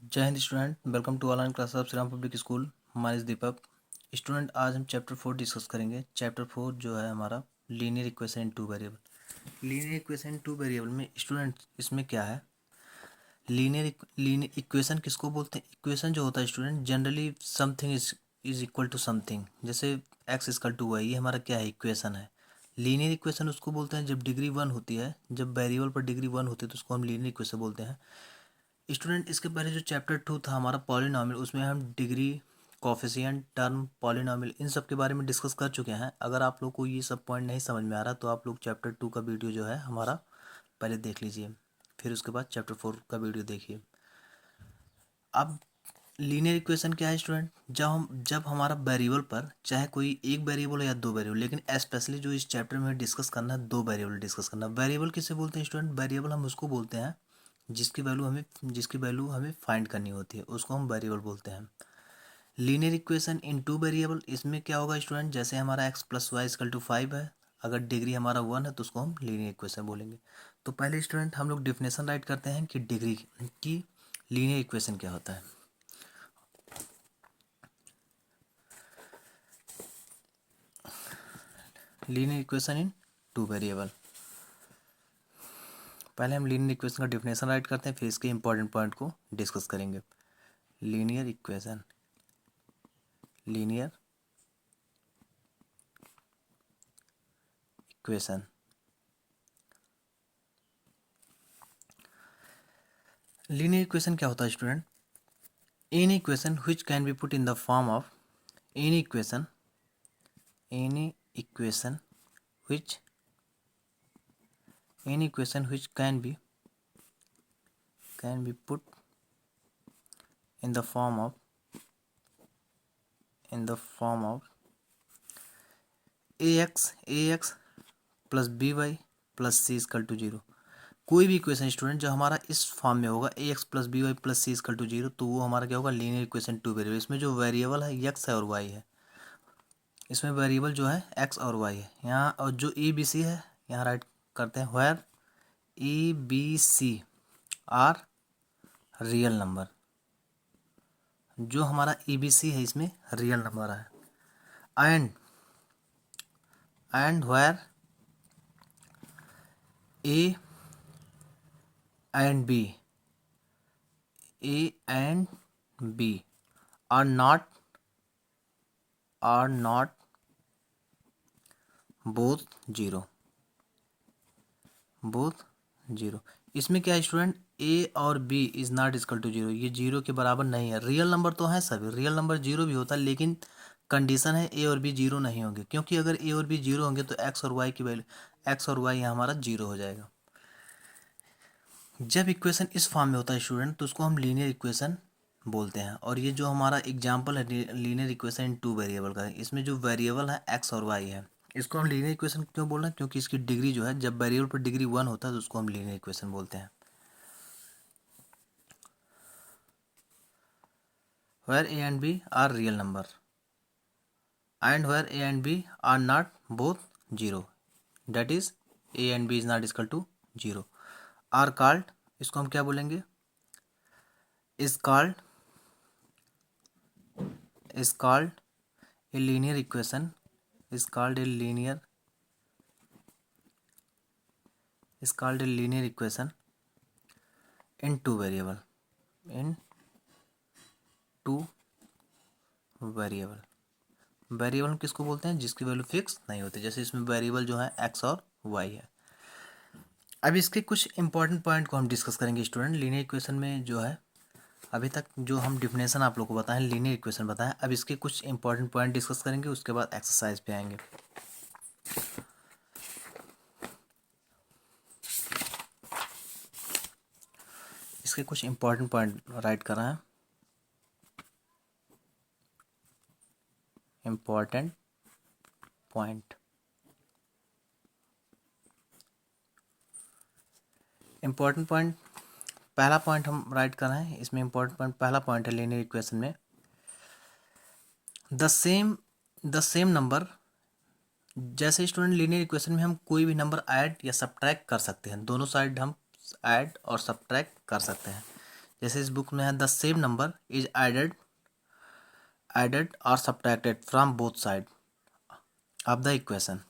जय हिंद student, welcome to online class of Shri Ram public school. हमारे दीपक स्टूडेंट, आज हम चैप्टर 4 डिस्कस करेंगे। चैप्टर 4 जो है हमारा linear equation in two variable. Linear equation in two variable में स्टूडेंट इसमें क्या है, लीनियर इक्वेशन किसको बोलते हैं? इक्वेशन जो होता है student, generally something is equal to something. जैसे एक्स इक्वल टू वाई, ये हमारा क्या है, इक्वेशन है। लीनियर इक्वेशन उसको बोलते हैं जब डिग्री 1 होती है, जब वेरिएबल पर डिग्री 1 होती है तो उसको हम लीनियर इक्वेशन बोलते हैं। स्टूडेंट, इसके पहले जो चैप्टर 2 था हमारा पॉलिनॉमियल, उसमें हम डिग्री, कोफिशिएंट, टर्म, पॉलिनॉमियल इन सब के बारे में डिस्कस कर चुके हैं। अगर आप लोग को ये सब पॉइंट नहीं समझ में आ रहा तो आप लोग चैप्टर 2 का वीडियो जो है हमारा पहले देख लीजिए, फिर उसके बाद चैप्टर 4 का वीडियो देखिए। अब लीनियर इक्वेशन क्या है स्टूडेंट? जब हमारा वेरिएबल पर, चाहे कोई एक वेरिएबल हो या दो वेरिएबल, लेकिन स्पेशली जो इस चैप्टर में डिस्कस करना है, दो वेरिएबल डिस्कस करना। वेरिएबल किसे बोलते हैं स्टूडेंट? वेरिएबल हम उसको बोलते हैं जिसकी वैल्यू हमें फाइंड करनी होती है, उसको हम वेरिएबल बोलते हैं। Linear equation in two variable, इसमें क्या होगा स्टूडेंट, जैसे हमारा x plus y equal to 5 है, अगर डिग्री हमारा 1 है तो उसको हम लीनियर इक्वेशन बोलेंगे। तो पहले स्टूडेंट हम लोग डिफिनेशन राइट करते हैं कि डिग्री की लीनियर इक्वेशन क्या होता है। Linear equation in two variable, पहले हम लीनियर इक्वेशन का डिफिनेशन राइट करते हैं, फिर इसके इंपॉर्टेंट पॉइंट को डिस्कस करेंगे। Linear equation linear equation linear equation क्या होता है student? Any equation which can be put in the form of any equation equation which any equation which can be put in the form of ax plus by plus c equal to 0। कोई भी equation student जो हमारा इस form में होगा ax plus b y plus c equal to 0, तो वो हमारा क्या होगा, लीनियर इक्वेशन टू वेरिएबल। इसमें जो वेरिएबल है x है और y है, इसमें वेरिएबल जो है x और y है यहाँ, और जो ए बी सी है यहाँ राइट करते हैं, where a b c are real number. जो हमारा ए बी सी है इसमें रियल नंबर है। And where a and b are not both zero. इसमें क्या है स्टूडेंट, ए और b is not equal to 0, ये 0 के बराबर नहीं है। रियल नंबर तो है सभी, रियल नंबर 0 भी होता है, लेकिन कंडीशन है ए और बी 0 नहीं होंगे, क्योंकि अगर ए और बी 0 होंगे तो एक्स और वाई की वैल्यू, एक्स और वाई यहाँ हमारा 0 हो जाएगा। जब इक्वेशन इस फॉर्म में होता है स्टूडेंट तो उसको हम लीनियर इक्वेशन बोलते हैं। और ये जो हमारा एग्जांपल है linear equation in two variable का, इसमें जो वेरिएबल है एक्स और वाई है, इसको हम लीनियर इक्वेशन क्यों बोल रहे हैं? क्योंकि इसकी डिग्री जो है, जब वेरिएबल पर डिग्री 1 होता है तो उसको हम लीनियर इक्वेशन बोलते हैं। Where a and b are real number and where a and b are not both 0, that is a and b is not equal to 0, are called, इसको हम क्या बोलेंगे, is called a linear equation is called a linear equation in two variable variable किसको बोलते हैं? जिसकी value fix नहीं होती, जैसे इसमें वेरिएबल जो है एक्स और वाई है। अब इसके कुछ इंपॉर्टेंट पॉइंट को हम डिस्कस करेंगे स्टूडेंट। लीनियर इक्वेशन में जो है, अभी तक जो हम डिफिनेशन आप लोग को बताएं, लीनियर इक्वेशन बताएं, अब इसके कुछ इंपॉर्टेंट पॉइंट डिस्कस करेंगे, उसके बाद एक्सरसाइज पे आएंगे। इसके कुछ इंपॉर्टेंट पॉइंट राइट कर रहे हैं। इंपॉर्टेंट पॉइंट पहला पॉइंट हम राइट कर रहे हैं। इसमें इंपॉर्टेंट पॉइंट, पहला पॉइंट है लीनियर इक्वेशन में, द सेम नंबर। जैसे स्टूडेंट लीनियर इक्वेशन में हम कोई भी नंबर ऐड या सब्ट्रैक्ट कर सकते हैं, दोनों साइड हम ऐड और सब्ट्रैक्ट कर सकते हैं। जैसे इस बुक में है the same number is added और subtracted from both side of the equation.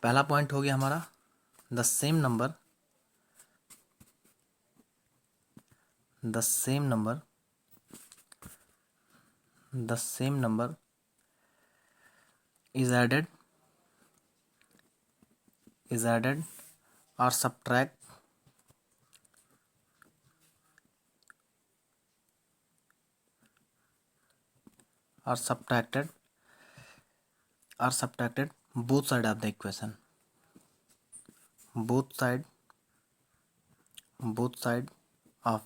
पहला पॉइंट हो गया हमारा the same number the same number is added or subtracted both side of the equation, both side of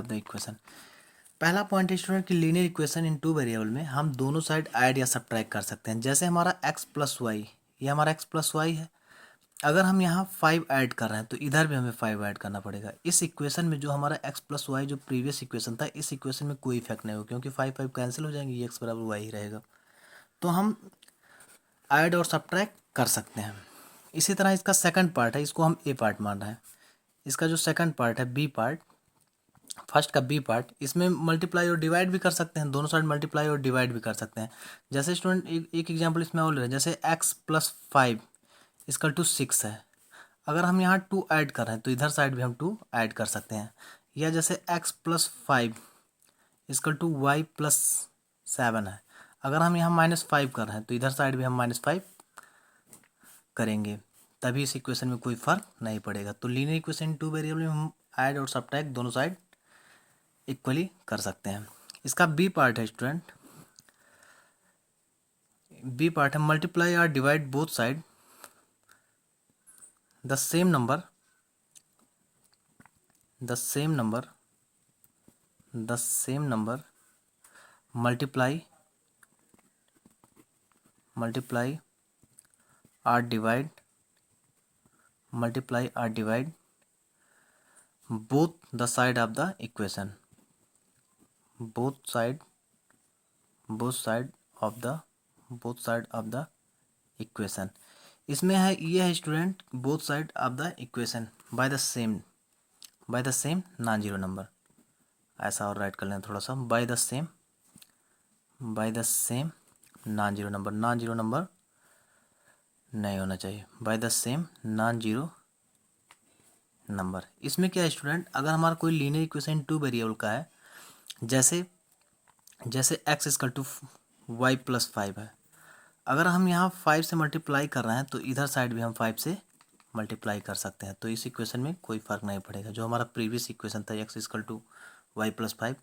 the equation। पहला point है student कि linear equation in two variable में हम दोनों साइड ऐड या सब्ट्रैक्ट कर सकते हैं। जैसे हमारा x प्लस वाई, ये हमारा x प्लस वाई है, अगर हम यहाँ 5 ऐड कर रहे हैं तो इधर भी हमें 5 ऐड करना पड़ेगा। इस इक्वेशन में जो हमारा x प्लस वाई जो प्रीवियस इक्वेशन था, इस इक्वेशन में कोई इफेक्ट नहीं होगा क्योंकि 5 कैंसिल हो जाएंगे, ये x बराबर वाई ही रहेगा। तो हम ऐड और सब्ट्रैक्ट कर सकते हैं। इसी तरह इसका सेकंड पार्ट है, इसको हम ए पार्ट मान रहे हैं। इसका जो सेकंड पार्ट है बी पार्ट, फर्स्ट का बी पार्ट, इसमें मल्टीप्लाई और डिवाइड भी कर सकते हैं, दोनों साइड मल्टीप्लाई और डिवाइड भी कर सकते हैं। जैसे स्टूडेंट एक एग्जांपल इसमें और ले रहे हैं, जैसे x प्लस 5 इक्वल टू 6 है। अगर हम यहाँ 2 ऐड कर रहे हैं तो इधर साइड भी हम 2 ऐड कर सकते हैं। या जैसे x plus 5 equal to y plus 7 है, अगर हम यहाँ -5 कर रहे हैं तो इधर साइड भी हम -5 करेंगे, तभी इस इक्वेशन में कोई फर्क नहीं पड़ेगा। तो लीनियर इक्वेशन टू वेरिएबल में हम ऐड और सब्ट्रैक्ट दोनों साइड इक्वली कर सकते हैं। इसका बी पार्ट है स्टूडेंट, बी पार्ट है मल्टीप्लाई और divide both side the same number multiply और divide both the side of the equation, both side of the equation। इसमें है ये है student both side of the equation by the same non zero number, ऐसा और right कर लें थोड़ा सा, by the same non zero number नहीं होना चाहिए, by the same non zero number. इसमें क्या है स्टूडेंट, अगर हमारा कोई लीनियर इक्वेशन टू वेरिएबल का है, जैसे x equal to y plus 5 है, अगर हम यहाँ 5 से मल्टीप्लाई कर रहे हैं तो इधर साइड भी हम 5 से मल्टीप्लाई कर सकते हैं, तो इस इक्वेशन में कोई फर्क नहीं पड़ेगा। जो हमारा प्रीवियस इक्वेशन था x equal to y plus 5,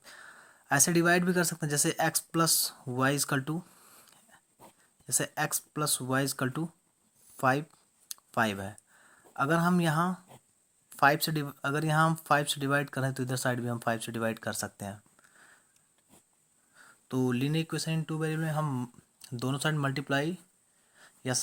ऐसे डिवाइड भी कर सकते हैं। जैसे x plus y equal to 5 है, अगर हम यहाँ 5 से डिवाइड करें तो इधर साइड भी हम 5 से डिवाइड कर सकते हैं। तो linear equation in two variable में हम दोनों साइड मल्टीप्लाई या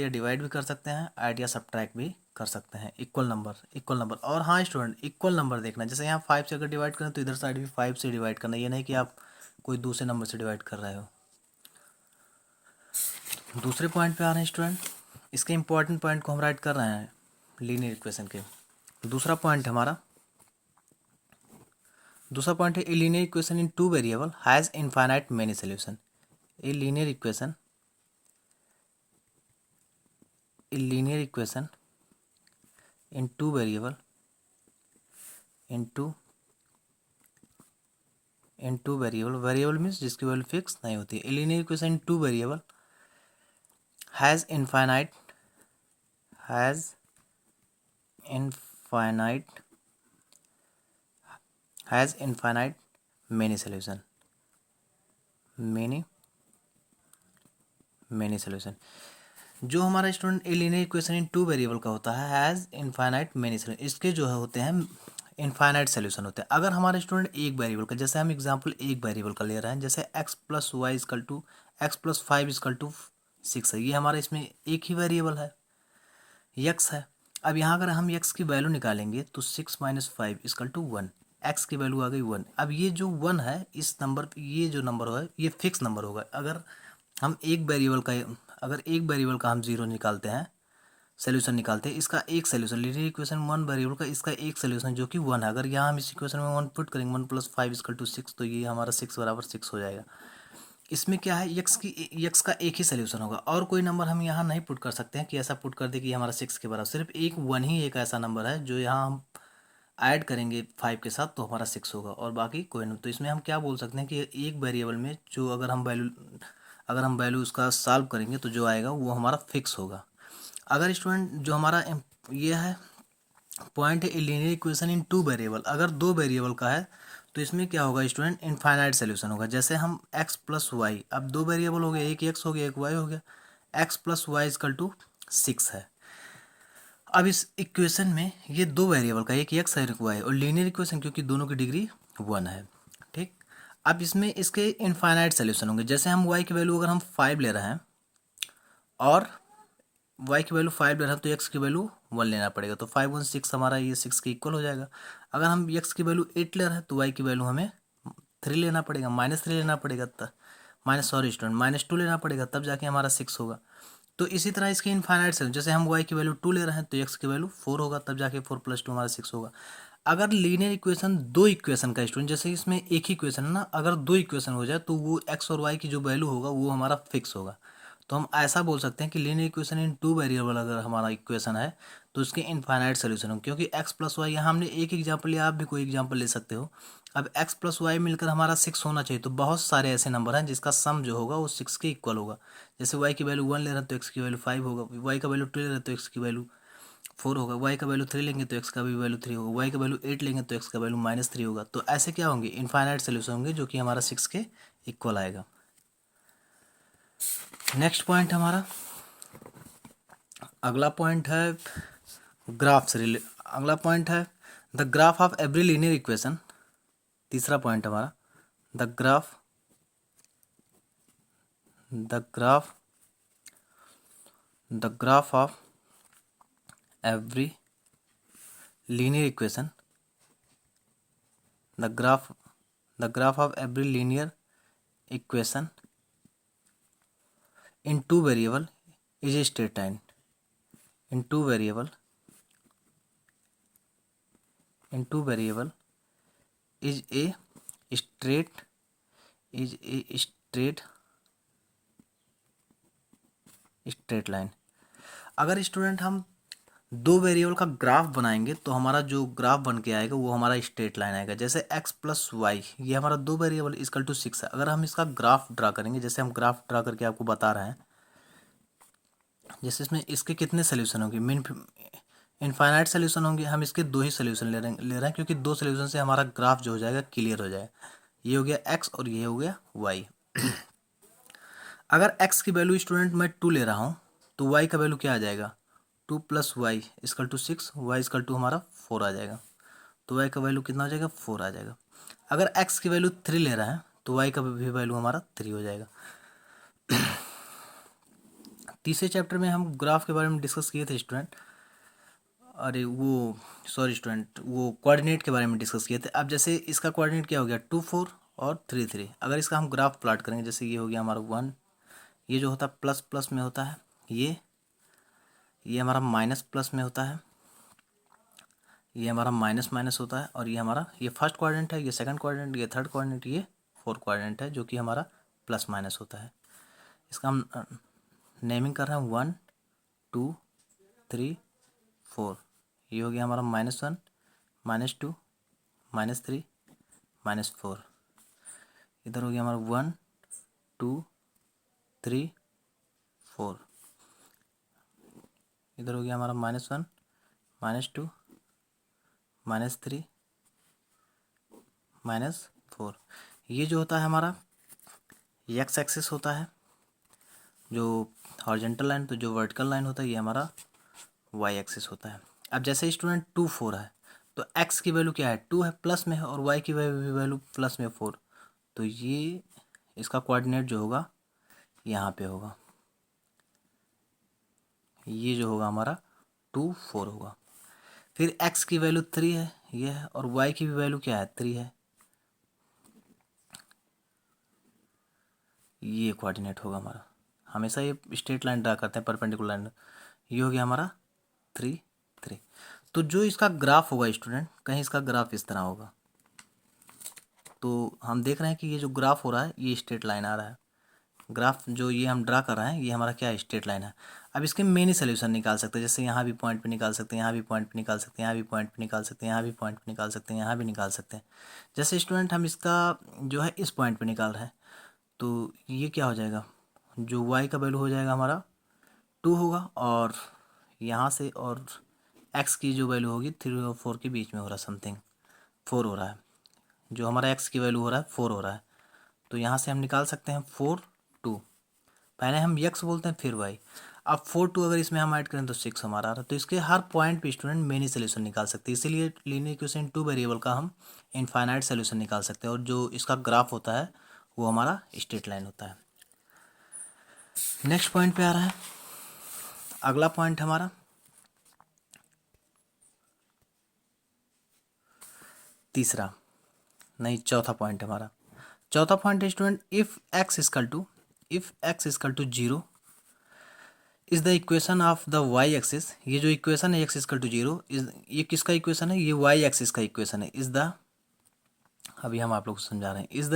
डिवाइड भी कर सकते हैं, ऐड या सब्ट्रैक्ट भी कर सकते हैं। Equal number. और हाँ स्टूडेंट, इक्वल नंबर देखना, जैसे यहाँ 5 से अगर डिवाइड करें तो इधर साइड भी 5 से डिवाइड करना, ये नहीं कि आप कोई दूसरे नंबर से डिवाइड कर रहे हो। दूसरे पॉइंट पे आ रहे हैं स्टूडेंट, इसके इंपॉर्टेंट पॉइंट को हम राइट कर रहे हैं लीनियर इक्वेशन के। दूसरा पॉइंट है a linear equation in two variable has infinite many solution. A linear equation in two variable variable means जिसकी वैल्यू फिक्स नहीं होती है। Linear equation in two variable has infinite many solution. जो हमारा student linear equation in two variable का होता है has infinite many solution, इसके जो है होते हैं इनफाइनाइट सॉल्यूशन होते हैं। अगर हमारे स्टूडेंट एक वेरिएबल का, जैसे हम एग्जांपल एक वेरिएबल का ले रहे हैं, जैसे x plus y equal to x plus 5 equal to 6 है, ये हमारा इसमें एक ही वेरिएबल है x है। अब यहाँ अगर हम x की वैल्यू निकालेंगे तो 6 माइनस 5 इक्वल टू 1, x की वैल्यू आ गई 1। अब ये जो 1 है, इस नंबर, ये जो नंबर होगा ये फिक्स नंबर होगा। अगर एक वेरिएबल का हम 0 निकालते हैं सोल्यूशन निकालते हैं, इसका एक solution linear equation one variable का इसका एक सोल्यूशन जो कि वन है। अगर यहाँ हम इस इक्वेशन में वन पुट करेंगे, 1+5 = 6, तो ये हमारा 6 = 6 हो जाएगा। इसमें क्या है, यक्स का एक ही सोल्यूशन होगा और कोई नंबर हम यहाँ नहीं पुट कर सकते हैं कि ऐसा पुट कर दे कि हमारा 6 के बराबर। सिर्फ एक वन ही एक ऐसा नंबर है जो यहाँ हम ऐड करेंगे 5 के साथ तो हमारा 6 होगा और बाकी कोई नहीं। तो इसमें हम क्या बोल सकते हैं कि एक वेरिएबल में जो अगर हम वैल्यू उसका सॉल्व करेंगे तो जो आएगा वो हमारा फिक्स होगा। अगर स्टूडेंट जो हमारा ये है पॉइंट है linear equation in two variable, अगर दो वेरिएबल का है तो इसमें क्या होगा स्टूडेंट, इनफाइनाइट सोल्यूशन होगा। जैसे हम x प्लस वाई, अब दो वेरिएबल हो गए, एक x हो गया एक y हो गया, x plus y equal to 6 है। अब इस इक्वेशन में ये दो वेरिएबल का, एक x है एक y, और लीनियर इक्वेशन क्योंकि दोनों की डिग्री 1 है, ठीक। अब इसमें इसके इनफाइनाइट सोल्यूशन होंगे। जैसे हम y की वैल्यू अगर हम 5 ले रहे हैं और y की वैल्यू 5 ले रहे हैं तो x की वैल्यू 1 लेना पड़ेगा, तो 5 1 6 हमारा ये 6 के इक्वल हो जाएगा। अगर हम x की वैल्यू 8 ले रहे हैं तो y की वैल्यू हमें 3 लेना पड़ेगा, -3 लेना पड़ेगा, -2 लेना पड़ेगा, तब जाके हमारा 6 होगा। तो इसी तरह इसके इनफाइनाइट से जैसे हम y की वैल्यू 2 ले रहे हैं तो x की वैल्यू 4 होगा, तब जाके 4 + 2 हमारा 6 होगा। अगर लीनियर इक्वेशन दो इक्वेशन का स्टूडेंट, जैसे इसमें एक ही इक्वेशन है ना, अगर दो इक्वेशन हो जाए तो वो x और y की जो वैल्यू होगा वो हमारा फिक्स होगा। तो हम ऐसा बोल सकते हैं कि linear equation in two variable अगर हमारा इक्वेशन है तो उसके इनफाइनाइट सोल्यूशन होंगे, क्योंकि x प्लस वाई, यहाँ हमने एक एग्जाम्पल लिया, आप भी कोई एग्जाम्पल ले सकते हो। अब x प्लस वाई मिलकर हमारा 6 होना चाहिए, तो बहुत सारे ऐसे नंबर हैं जिसका सम जो होगा वो 6 के इक्वल होगा। जैसे y की वैल्यू 1 ले रहे हैं तो x की वैल्यू 5 होगा, y का वैल्यू 2 ले रहे हैं तो x की वैल्यू 4 होगा, y का वैल्यू 3 लेंगे तो x का भी वैल्यू 3 होगा, y का वैल्यू 8 लेंगे तो x का वैल्यू -3 होगा। तो ऐसे क्या होंगे, इनफाइनाइट सोल्यूशन होंगे जो कि हमारा 6 के इक्वल आएगा। नेक्स्ट पॉइंट हमारा अगला पॉइंट है ग्राफ से अगला पॉइंट है the graph of every linear equation. तीसरा पॉइंट हमारा the graph of every linear equation, the graph of every linear equation in two variable is a straight line. In two variable is a straight line। अगर student हम दो variable का graph बनाएंगे तो हमारा जो ग्राफ बन के आएगा वो हमारा स्ट्रेट लाइन आएगा। जैसे x प्लस वाई, ये हमारा दो वेरिएबल इक्वल टू 6 है। अगर हम इसका ग्राफ ड्रा करेंगे, जैसे हम ग्राफ ड्रा करके आपको बता रहे हैं, जैसे इसमें इसके कितने सोल्यूशन होंगे, इनफाइनाइट सोल्यूशन होंगे, हम इसके दो ही सोल्यूशन ले रहे हैं क्योंकि दो सोल्यूशन से हमारा ग्राफ जो हो जाएगा क्लियर हो जाएगा। ये हो गया x और ये हो गया y। अगर x की वैल्यू स्टूडेंट मैं 2 ले रहा हूँ तो y का वैल्यू क्या आ जाएगा, 2 + y = 6, y = हमारा 4 आ जाएगा। तो y का वैल्यू कितना हो जाएगा, 4 आ जाएगा। अगर x की वैल्यू 3 ले रहा है तो y का भी वैल्यू हमारा 3 हो जाएगा। तीसरे चैप्टर में हम ग्राफ के बारे में डिस्कस किए थे स्टूडेंट, अरे वो सॉरी स्टूडेंट, वो कोऑर्डिनेट के बारे में डिस्कस किए थे। अब जैसे इसका कोऑर्डिनेट क्या हो गया, 2 4 और 3 3। अगर इसका हम ग्राफ प्लॉट करेंगे, जैसे ये हो गया हमारा 1, ये जो होता है प्लस प्लस में होता है, ये हमारा माइनस प्लस में होता है, ये हमारा माइनस माइनस होता है, और ये हमारा ये फर्स्ट क्वाड्रेंट है, ये सेकंड क्वाड्रेंट, ये थर्ड क्वाड्रेंट, ये फोर्थ क्वाड्रेंट है जो कि हमारा प्लस माइनस होता है। इसका हम नेमिंग कर रहे हैं 1 2 3 4। ये हो गया हमारा -1 -2 -3 -4। इधर हो गया हमारा 1 2 3 4। इधर हो गया हमारा -1 -2 -3 -4। ये जो होता है हमारा एक्स एक्सिस होता है जो हॉरिजॉन्टल लाइन, तो जो वर्टिकल लाइन होता है ये हमारा वाई एक्सिस होता है। अब जैसे स्टूडेंट 2 4 है तो एक्स की वैल्यू क्या है, 2 है प्लस में है, और वाई की वैल्यू प्लस में 4, तो ये इसका कोऑर्डिनेट जो होगा यहाँ पे होगा, ये जो होगा हमारा 2 4 होगा। फिर x की वैल्यू 3 है, ये है, और y की भी वैल्यू क्या है, 3 है, ये कोऑर्डिनेट होगा हमारा। हमेशा ये स्ट्रेट लाइन ड्रा करते हैं, परपेंडिकुलर लाइन। ये हो गया हमारा 3 3। तो जो इसका ग्राफ होगा स्टूडेंट, कहीं इसका ग्राफ इस तरह होगा। तो हम देख रहे हैं कि ये जो ग्राफ हो रहा है ये स्ट्रेट लाइन आ रहा है। ग्राफ जो ये हम ड्रा कर रहे हैं ये हमारा क्या है, स्ट्रेट लाइन है। अब इसके मेनी सोल्यूशन निकाल सकते हैं, जैसे यहाँ भी पॉइंट पे निकाल सकते हैं, यहाँ भी पॉइंट पे निकाल सकते हैं, यहाँ भी पॉइंट पे निकाल सकते हैं, यहाँ भी पॉइंट पे निकाल सकते हैं, यहाँ भी निकाल सकते हैं। जैसे स्टूडेंट हम इसका जो है इस पॉइंट पे निकाल रहे हैं, तो ये क्या हो जाएगा, जो y का वैल्यू हो जाएगा हमारा 2 होगा, और यहाँ से और x की जो वैल्यू होगी 3 और 4 के बीच में हो रहा है, समथिंग 4 हो रहा है। जो हमारा x की वैल्यू हो रहा है 4 हो रहा है, तो यहाँ से हम निकाल सकते हैं 4 2। पहले हम x बोलते हैं फिर y। अब 4 2 अगर इसमें हम ऐड करें तो 6 हमारा आ रहा है। तो इसके हर पॉइंट पे स्टूडेंट मेनी सोल्यूशन निकाल सकते हैं, इसीलिए लीनियर इक्वेशन 2 वेरिएबल का हम इनफाइनाइट सोल्यूशन निकाल सकते हैं, और जो इसका ग्राफ होता है वो हमारा स्ट्रेट लाइन होता है। नेक्स्ट पॉइंट पे आ रहा है, अगला पॉइंट हमारा तीसरा, नहीं चौथा पॉइंट हमारा। चौथा पॉइंट है student, if x equal to 0 is the equation of the y axis. ये जो इक्वेशन है x इजकल टू 0 इज, ये किसका इक्वेशन है, ये y एक्सिस का इक्वेशन है। इज द, अभी हम आप लोग को समझा रहे हैं, is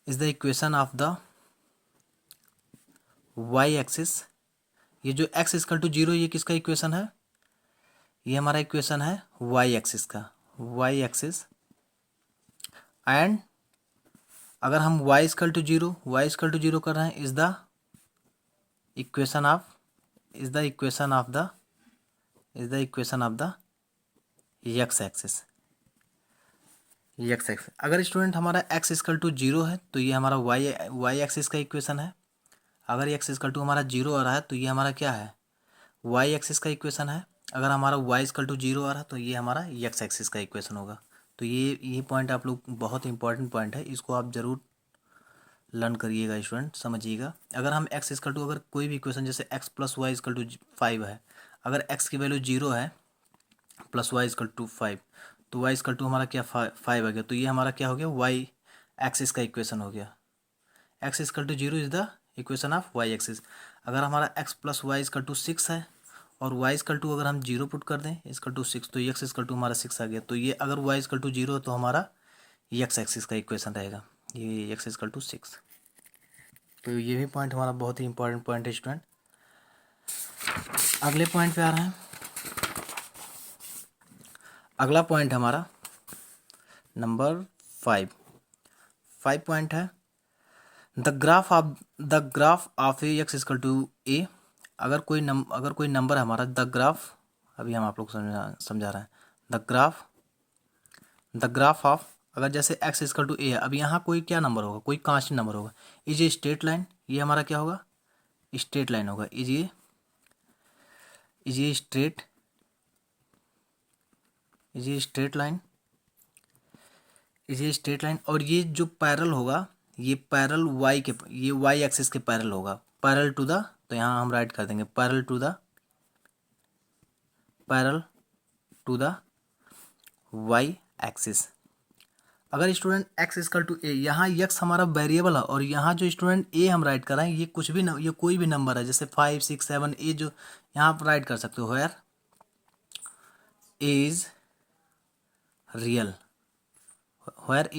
the equation of the y axis. ये जो x इजकल टू 0 ये किसका इक्वेशन है, ये हमारा इक्वेशन है y एक्सिस का, y एक्सिस। एंड अगर हम y इजकल टू 0 कर रहे हैं, is the equation of the x axis. अगर स्टूडेंट हमारा x इजकल टू 0 है तो ये हमारा y एक्सिस का इक्वेशन है। अगर x इजकल टू हमारा 0 आ रहा है तो ये हमारा क्या है, y एक्सिस का इक्वेशन है। अगर हमारा y इजकल टू 0 आ रहा है तो ये हमारा x एक्सिस का इक्वेशन होगा। तो ये पॉइंट आप लोग, बहुत इंपॉर्टेंट पॉइंट है, इसको आप ज़रूर लर्न करिएगा स्टूडेंट, समझिएगा। अगर हम x इजकल टू, अगर कोई भी इक्वेशन जैसे x plus y equal to 5 है, अगर x की वैल्यू 0 है प्लस वाई इजकल टू 5, तो y इजकल टू हमारा क्या 5 आ गया। तो ये हमारा क्या हो गया, y एक्सिस का इक्वेशन हो गया। x equal to 0 is the equation of y axis. अगर हमारा x plus y equal to 6 है और y इजकल टू अगर हम 0 पुट कर दें इजकल टू 6, तो x इजकल टू हमारा 6 आ गया। तो ये अगर y इजकल टू 0 है तो हमारा x एक्सिस का इक्वेशन रहेगा, ये x इजकल टू 6। तो ये भी पॉइंट हमारा बहुत ही इंपॉर्टेंट पॉइंट है स्टूडेंट। अगले पॉइंट पे आ रहे हैं, अगला पॉइंट हमारा नंबर 5 पॉइंट है, the graph of a x equal to a. अगर कोई नंबर है हमारा, द ग्राफ, अभी हम आप लोग समझा रहे हैं, द ग्राफ ऑफ, अगर जैसे एक्स इजकल टू ए है, अब यहाँ कोई क्या नंबर होगा, कोई कांस्टेंट नंबर होगा। इज ये स्ट्रेट लाइन, ये हमारा क्या होगा, स्ट्रेट लाइन होगा। इज ये स्ट्रेट लाइन, और ये जो पैरेलल होगा, ये पैरेलल ये वाई एक्सिस के पैरेलल होगा, पैरेलल टू द, तो यहाँ हम राइट कर देंगे parallel to the y axis. अगर student x equal to a, यहाँ x हमारा वेरिएबल है, और यहाँ जो स्टूडेंट a हम राइट कर रहे हैं, ये कुछ भी ये कोई भी नंबर है, जैसे 5 6 7 ए, जो यहाँ आप राइट कर सकते हो, where a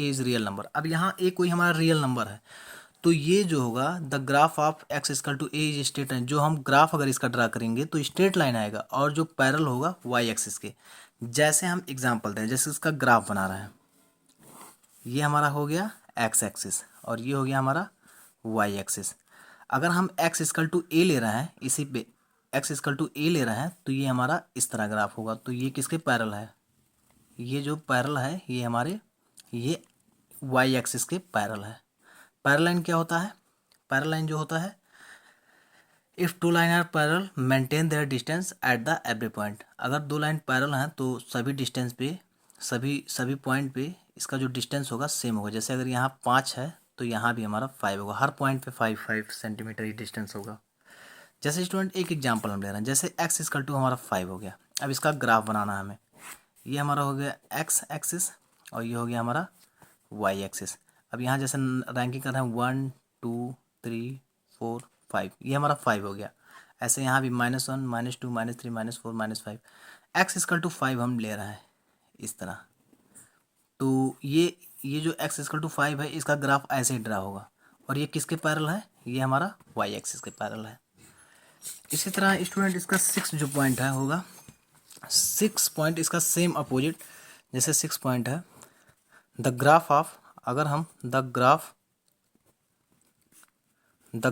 is real number. अब यहाँ a कोई हमारा रियल नंबर है, तो ये जो होगा the graph of x equal to a is straight line. जो हम ग्राफ अगर इसका ड्रा करेंगे तो स्ट्रेट लाइन आएगा, और जो पैरेलल होगा y एक्सिस के। जैसे हम एग्जांपल दें, जैसे इसका ग्राफ बना रहे हैं, ये हमारा हो गया x एक्सिस और ये हो गया हमारा y एक्सिस। अगर हम x इजकल टू ए ले रहे हैं, इसी पे x इजकल टू ए ले रहे हैं, तो ये हमारा इस तरह ग्राफ होगा। तो ये किसके पैरेलल है, ये जो पैरेलल है ये हमारे, ये y एक्सिस के पैरेलल है। पैरेलल लाइन क्या होता है, पैरेलल लाइन जो होता है, if two line are parallel maintain their distance at the every point. अगर दो लाइन पैरेलल हैं तो सभी डिस्टेंस पे, सभी पॉइंट पे इसका जो डिस्टेंस होगा सेम होगा। जैसे अगर यहाँ 5 है तो यहाँ भी हमारा 5 होगा, हर पॉइंट पे 5 सेंटीमीटर ही डिस्टेंस होगा। जैसे स्टूडेंट एक एग्जांपल हम ले रहे हैं, जैसे x इजकल टू हमारा 5 हो गया। अब इसका ग्राफ बनाना है हमें, ये हमारा हो गया x एक्सिस और ये हो गया हमारा y एक्सिस। अब यहाँ जैसे रैंकिंग कर रहे हैं 1 2 3 4 5, ये हमारा 5 हो गया। ऐसे यहाँ भी -1 -2 -3 -4 -5 x इक्वल टू 5 हम ले रहे हैं इस तरह। तो ये जो x इक्वल टू 5 है इसका ग्राफ ऐसे ही ड्रा होगा और ये किसके पैरेलल है, ये हमारा y एक्सिस के पैरेलल है। इसी तरह स्टूडेंट इसका 6 जो पॉइंट है होगा 6 पॉइंट इसका सेम अपोजिट, जैसे 6 पॉइंट है द ग्राफ ऑफ, अगर हम the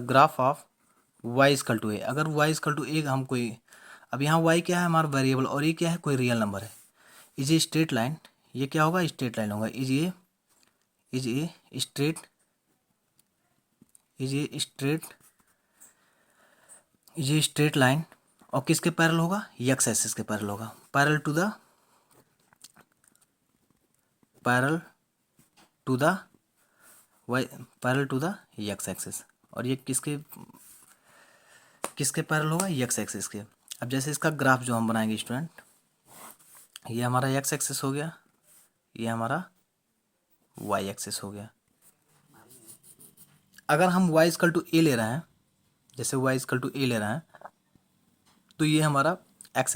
graph of y equal to a, अगर y इक्वल टू ए हम कोई, अब यहाँ y क्या है हमारा वेरिएबल और ये क्या है कोई रियल नंबर है, इज ए स्ट्रेट लाइन, ये क्या होगा स्ट्रेट लाइन होगा, इज ए स्ट्रेट लाइन और किसके पैरेलल होगा, x एक्सिस के पैरेलल होगा, parallel to the x axis, और ये किसके पैरेलल होगा, x एक्सिस के। अब जैसे इसका ग्राफ जो हम बनाएंगे स्टूडेंट, ये हमारा x एक्सिस हो गया, ये हमारा y एक्सिस हो गया। अगर हम y इक्वल टू ए ले रहे हैं, जैसे y इक्वल टू ए ले रहे हैं, तो ये हमारा x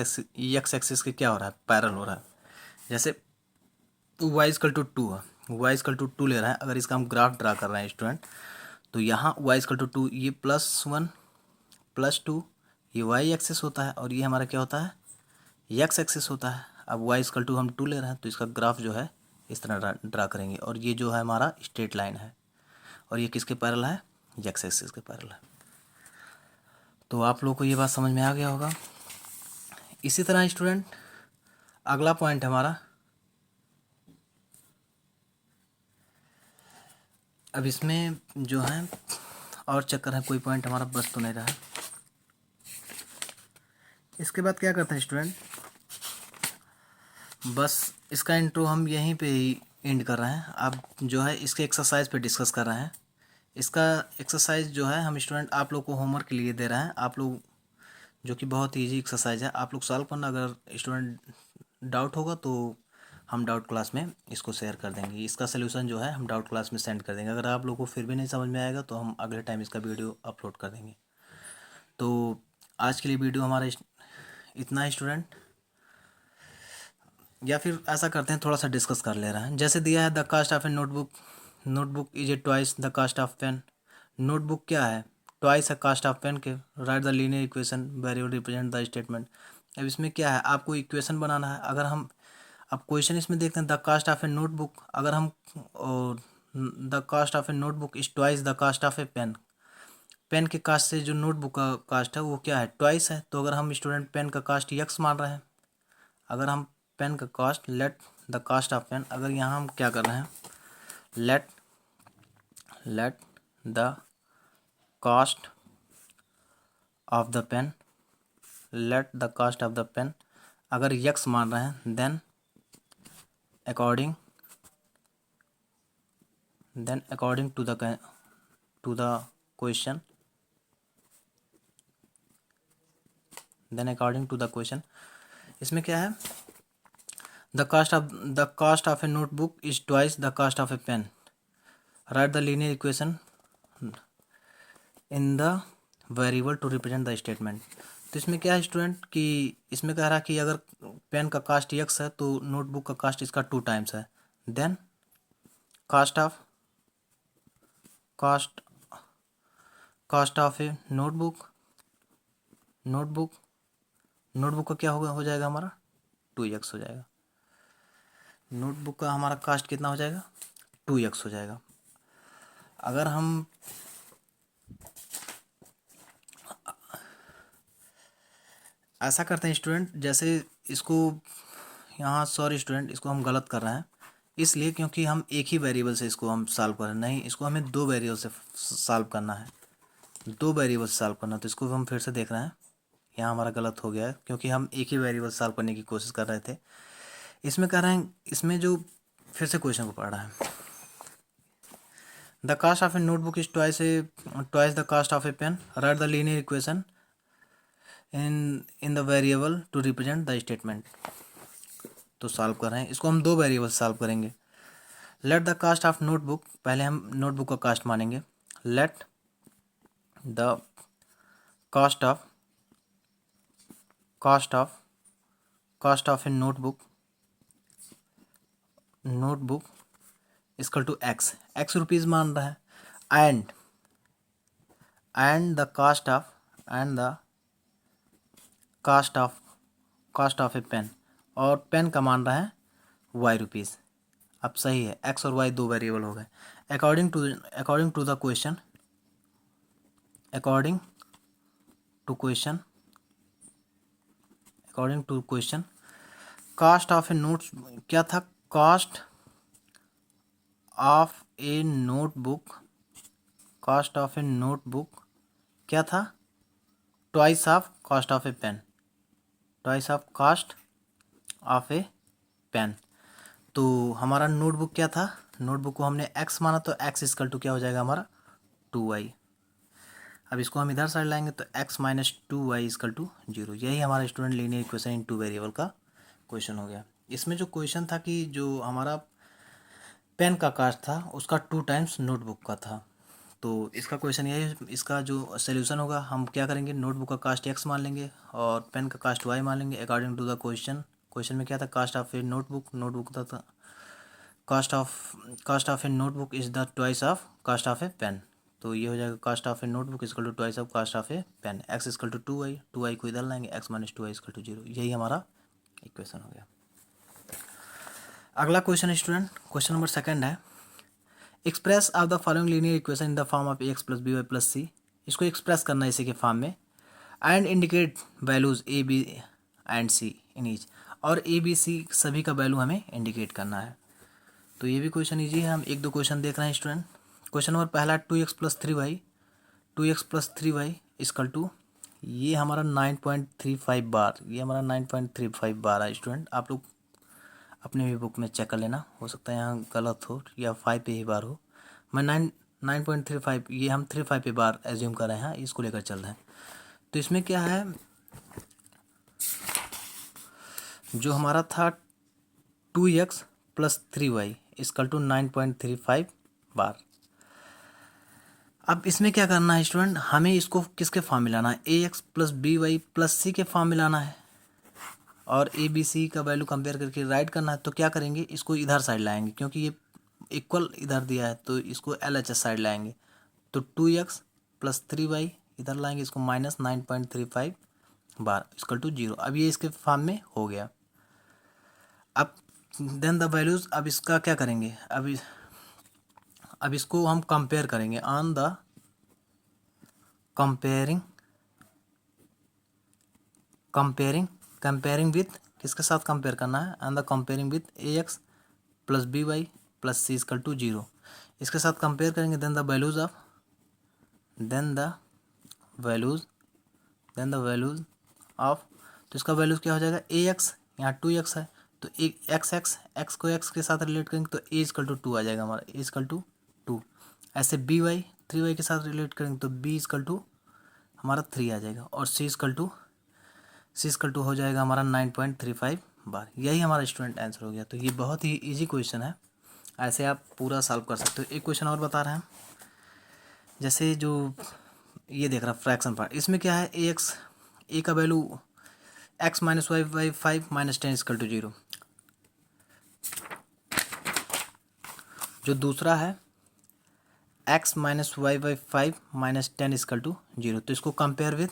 एक्सिस के क्या हो रहा है, पैरेलल हो रहा है। जैसे y इक्वल टू 2 है, y इक्वल टू 2 ले रहा है, अगर इसका हम ग्राफ ड्रा कर रहे हैं स्टूडेंट, तो यहाँ y इक्वल टू 2, ये +1 +2 ये y एक्सिस होता है और ये हमारा क्या होता है, x एक्सिस होता है। अब y इक्वल टू हम 2 ले रहे हैं तो इसका ग्राफ जो है इस तरह ड्रा करेंगे और ये जो है हमारा स्ट्रेट लाइन है और ये किसके पैरेलल है, x एक्सिस के पैरेलल है। तो आप लोगों को ये बात समझ में आ गया होगा। इसी तरह स्टूडेंट अगला पॉइंट हमारा, अब इसमें जो है और चक्कर है, कोई पॉइंट हमारा बच तो नहीं रहा है। इसके बाद क्या करते हैं स्टूडेंट, बस इसका इंट्रो हम यहीं पे ही एंड कर रहे हैं। अब जो है इसके एक्सरसाइज पे डिस्कस कर रहे हैं। इसका एक्सरसाइज जो है हम स्टूडेंट आप लोग को होमवर्क के लिए दे रहे हैं, आप लोग जो कि बहुत ईजी एक्सरसाइज है, आप लोग सॉल्व करना। अगर स्टूडेंट डाउट होगा तो हम डाउट क्लास में इसको शेयर कर देंगे, इसका सोल्यूशन जो है हम डाउट क्लास में सेंड कर देंगे। अगर आप लोग को फिर भी नहीं समझ में आएगा तो हम अगले टाइम इसका वीडियो अपलोड कर देंगे। तो आज के लिए वीडियो हमारा इतना है स्टूडेंट, या फिर ऐसा करते हैं थोड़ा सा डिस्कस कर ले रहे हैं। जैसे दिया है the cost of a notebook is a twice the cost of pen. Notebook क्या है, ट्वाइस है कास्ट ऑफ पेन के। Write the linear equation variable represent the statement. अब इसमें क्या है, आपको इक्वेशन बनाना है। अगर हम अब क्वेश्चन इसमें देखते हैं the cost of a notebook, अगर हम the cost of a notebook is twice the cost of a pen. Pen के कास्ट से जो नोटबुक का कास्ट है वो क्या है, ट्वाइस है। तो अगर हम स्टूडेंट पेन का कास्ट यक्स मान रहे हैं, अगर हम पेन का cost let the cost of pen, अगर यहाँ हम क्या कर रहे हैं, let the cost of the pen, let the cost of the pen अगर यक्स मान रहे हैं, then according to the question, इसमें क्या है, the cost of a notebook is twice the cost of a pen. Write the linear equation in the variable to represent the statement. तो इसमें क्या है स्टूडेंट कि इसमें कह रहा है कि अगर पेन का कास्ट यक्स है तो नोटबुक का कास्ट इसका 2 टाइम्स है। Then cost of a notebook का क्या हो जाएगा हमारा 2x हो जाएगा। नोटबुक का हमारा कास्ट कितना हो जाएगा, 2x हो जाएगा। अगर हम ऐसा करते हैं स्टूडेंट, जैसे इसको यहाँ सॉरी स्टूडेंट इसको हम गलत कर रहे हैं इसलिए क्योंकि हम एक ही वेरिएबल से इसको हम सॉल्व कर रहे हैं, नहीं इसको हमें 2 वेरिएबल से सॉल्व करना है, 2 वेरिएबल से सॉल्व करना। तो इसको हम फिर से देख रहे हैं, यहाँ हमारा गलत हो गया है क्योंकि हम एक ही वेरिएबल सॉल्व करने की कोशिश कर रहे थे। इसमें कह रहे हैं, इसमें जो फिर से क्वेश्चन को पढ़ रहा है, the cost of a notebook is twice the cost of a pen. Write the linear equation in the variable to represent the statement. तो सॉल्व कर रहे हैं, इसको हम 2 वेरिएबल सॉल्व करेंगे। Let the cost of notebook, पहले हम notebook का कास्ट मानेंगे। Let the cost of cost of a notebook equal to x rupees मान रहा है, and the cost of a pen, और पेन का मान रहा है y रुपीज़। अब सही है, x और y दो वेरिएबल हो गए। According to question cost of a notes क्या था? कास्ट ऑफ ए नोटबुक क्या था? Twice of cost of a pen. तो हमारा नोटबुक क्या था? नोटबुक को हमने x माना तो x इक्वल टू क्या हो जाएगा हमारा 2y। अब इसको हम इधर साइड लाएंगे तो x minus 2y equal to 0। यही हमारा student linear equation in two variable का क्वेश्चन हो गया। इसमें जो क्वेश्चन था कि जो हमारा पेन का कास्ट था उसका 2 टाइम्स नोटबुक का था। तो इसका क्वेश्चन यही, इसका जो सोल्यूशन होगा हम क्या करेंगे, नोटबुक का कास्ट x मान लेंगे और पेन का कास्ट y मान लेंगे अकॉर्डिंग टू द क्वेश्चन में क्या था? कास्ट ऑफ ए नोटबुक था cost of a notebook is the twice of cost of a pen. तो ये हो जाएगा cost of a notebook equal to twice of cost of a pen. x equal to 2y को इधर लाएंगे, x minus 2y equal to 0। यही हमारा equation हो गया। अगला क्वेश्चन स्टूडेंट, क्वेश्चन नंबर 2 है, express of the following linear equation in the form of ax plus by plus c। इसको एक्सप्रेस करना है इसी के फॉर्म में, and indicate values a b and c in each, और a b c सभी का वैल्यू हमें इंडिकेट करना है। तो ये भी क्वेश्चन ईजी है, हम 1-2 क्वेश्चन देख रहे हैं स्टूडेंट। क्वेश्चन नंबर पहला 2x plus 3y equal to, ये हमारा 9.35 बार, ये हमारा 9.35 बार है स्टूडेंट। आप लोग अपने भी बुक में चेक कर लेना, हो सकता है यहाँ गलत हो या 5 पे ही बार हो। मैं 9.35, ये हम 35 पे बार एज्यूम कर रहे हैं, इसको लेकर चल रहे हैं। तो इसमें क्या है, जो हमारा था 2x plus 3y equal to 9.35 बार। अब इसमें क्या करना है स्टूडेंट, हमें इसको किसके फॉर्म में लाना है? ax plus by plus c के फॉर्म में लाना है, और a b c का वैल्यू कंपेयर करके राइट करना है। तो क्या करेंगे, इसको इधर साइड लाएंगे, क्योंकि ये इक्वल इधर दिया है तो इसको LHS साइड लाएंगे। तो 2x प्लस 3y इधर लाएंगे, इसको माइनस 9.35 बार इक्वल टू 0। अब ये इसके फॉर्म में हो गया। अब देन द वैल्यूज, अब इसका क्या करेंगे, अब इसको हम कंपेयर करेंगे ऑन द कंपेयरिंग विथ, किसके साथ कंपेयर करना है? On the comparing with ax plus by plus c equal to 0। इसके साथ कंपेयर करेंगे, देन द वैल्यूज ऑफ, तो इसका वैल्यूज क्या हो जाएगा? ax, यहाँ 2x है तो एक x को x के साथ रिलेट करेंगे तो a इक्वल टू 2 आ जाएगा हमारा, a इक्वल टू 2। ऐसे by 3y के साथ रिलेट करेंगे तो b इक्वल टू हमारा 3 आ जाएगा, और c इक्वल टू हो जाएगा हमारा 9.35 बार। यही हमारा स्टूडेंट आंसर हो गया। तो ये बहुत ही इजी क्वेश्चन है, ऐसे आप पूरा सॉल्व कर सकते हो। एक क्वेश्चन और बता रहे हैं, जैसे जो ये देख रहा फ्रैक्शन पार्ट, इसमें क्या है, a का value x minus y by 5 minus 10 equal to 0। जो दूसरा है x minus y by 5 minus 10 equal to 0। तो इसको कंपेयर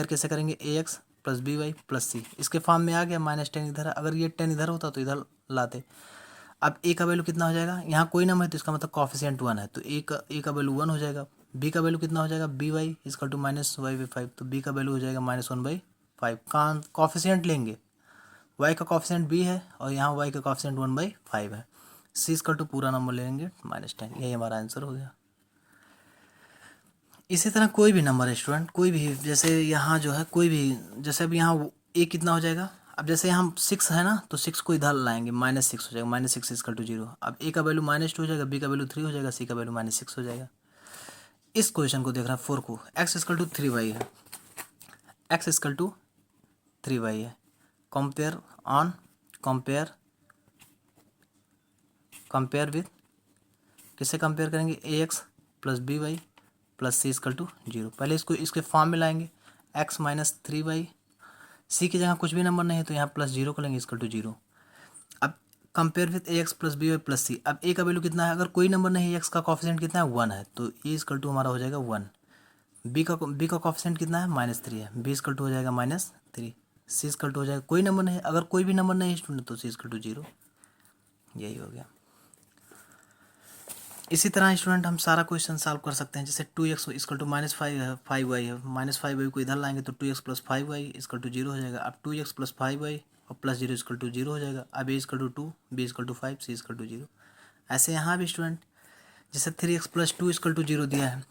कैसे करेंगे? ax plus by plus c, इसके फॉर्म में आ गया, माइनस 10 इधर है, अगर ये 10 इधर होता तो इधर लाते। अब a का वैल्यू कितना हो जाएगा, यहाँ कोई नंबर है तो इसका मतलब कॉफिशिएंट 1 है, तो a का वैल्यू 1 हो जाएगा। b का वैल्यू कितना हो जाएगा, by equal to minus y by 5, तो b का वैल्यू हो जाएगा माइनस 1/5। कॉफिशिएंट लेंगे, y का कॉफिशिएंट b है और यहाँ y का कॉफिशिएंट 1/5 है। c इक्वल टू पूरा नंबर लेंगे माइनस 10, यही हमारा आंसर हो गया। इसी तरह कोई भी नंबर है स्टूडेंट, कोई भी, जैसे यहाँ जो है कोई भी, जैसे अब यहाँ a कितना हो जाएगा, अब जैसे हम 6 है ना, तो 6 को इधर लाएंगे, -6 हो जाएगा, -6 इक्वल टू 0। अब a का वैल्यू -2 हो जाएगा, b का वैल्यू 3 हो जाएगा, c का वैल्यू -6 हो जाएगा। इस क्वेश्चन को देख रहा है 4 को, x इक्वल टू 3y है, x इक्वल टू 3y है। कंपेयर विथ, किससे कंपेयर करेंगे? ax plus by plus c equal to 0। पहले इसको इसके फॉर्म में लाएंगे, x माइनस 3y सी की जगह कुछ भी नंबर नहीं है तो यहाँ प्लस जीरो को लेंगे इक्वल टू जीरो। अब compare with a x plus b y plus c. अब ए का वैल्यू कितना है, अगर कोई नंबर नहीं है, एक्स का कॉफिशेंट कितना है 1 है, तो ए इक्वल टू हमारा हो जाएगा 1। बी का कॉफिशेंट कितना है -3 है, बी इक्वल टू हो जाएगा -3। सी इक्वल टू हो जाएगा कोई नंबर नहीं है, अगर कोई भी नंबर नहीं है स्टूडेंट तो सी इक्वल टू 0। यही हो गया। इसी तरह स्टूडेंट हम सारा क्वेश्चन सॉल्व कर सकते हैं। जैसे 2x इक्वल टू -5 है, 5y है, -5y को इधर लाएंगे तो 2x plus 5y equal to 0 हो जाएगा। अब 2x प्लस 5y और प्लस 0 इक्वल टू 0 हो जाएगा। अब a equal to 2, b equal to 5, c equal to 0। ऐसे यहाँ भी स्टूडेंट जैसे 3x प्लस 2 इक्वल टू 0 दिया है,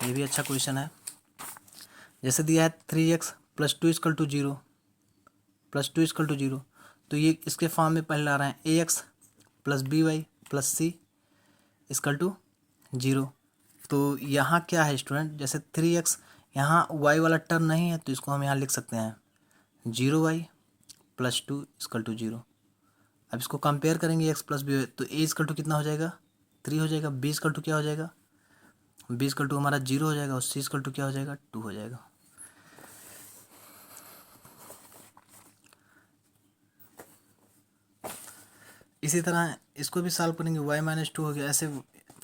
ये भी अच्छा क्वेश्चन है। जैसे दिया है 3x plus 2 equal to 0 plus 2 equal to 0, तो ये इसके फॉर्म में पहले ला रहे हैं ax plus by plus c equal to 0। तो यहाँ क्या है स्टूडेंट, जैसे 3x यहाँ y वाला टर्म नहीं है तो इसको हम यहाँ लिख सकते हैं 0y प्लस 2 इक्वल टू 0। अब इसको कंपेयर करेंगे x प्लस बी, तो a इक्वल टू कितना हो जाएगा 3 हो जाएगा, b इक्वल टू क्या हो जाएगा, b इक्वल टू हमारा 0 हो जाएगा और c इक्वल टू क्या हो जाएगा 2 हो जाएगा। इसी तरह इसको भी सॉल्व करेंगे, y-2 हो गया। ऐसे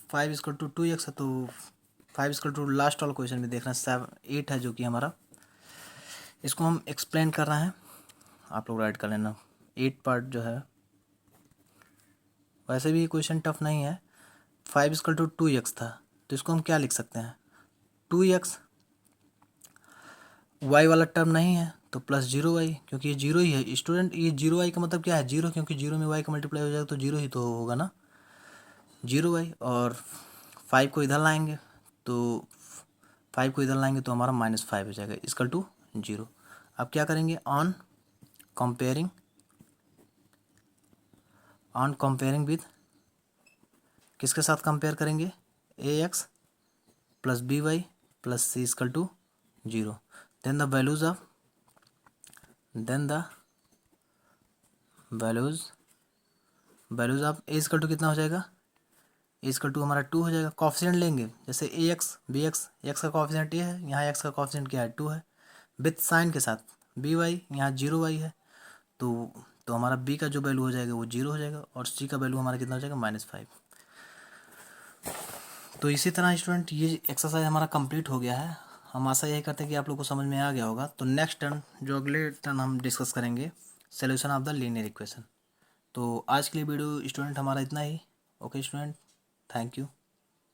5 इक्वल टू 2x है तो 5 इक्वल टू लास्ट वाला क्वेश्चन में देखना 8 है जो कि हमारा, इसको हम एक्सप्लेन कर रहे हैं, आप लोग राइट कर लेना। 8 पार्ट जो है वैसे भी क्वेश्चन टफ नहीं है। 5 इक्वल टू 2x था तो इसको हम क्या लिख सकते हैं 2x, y वाला टर्म नहीं है तो प्लस 0y, क्योंकि ये 0 ही है स्टूडेंट। ये 0y का मतलब क्या है 0, क्योंकि 0 में y का मल्टीप्लाई हो जाएगा तो 0 ही तो होगा ना, 0y। और 5 को इधर लाएंगे तो 5 को इधर लाएंगे तो हमारा -5 हो जाएगा इक्वल टू 0। अब क्या करेंगे ऑन कंपेयरिंग विद, किसके साथ कंपेयर करेंगे ax plus by plus c equal to 0। Then the values of a equal to कितना हो जाएगा, a इक्वल टू हमारा 2 हो जाएगा। कॉफिशेंट लेंगे जैसे ax bx, x का कॉफिशेंट ये है, यहाँ x का कॉफिशेंट क्या है 2 है, विथ साइन के साथ by, यहाँ 0y है तो हमारा b का जो वैल्यू हो जाएगा वो 0 हो जाएगा और c का वैल्यू हमारा कितना हो जाएगा -5। तो इसी तरह स्टूडेंट ये एक्सरसाइज हमारा कंप्लीट हो गया है। हम आशा यही करते हैं कि आप लोग को समझ में आ गया होगा। तो नेक्स्ट टर्न जो अगले टर्न हम डिस्कस करेंगे solution of the linear equation. तो आज के लिए वीडियो स्टूडेंट हमारा इतना ही। Okay student, thank you.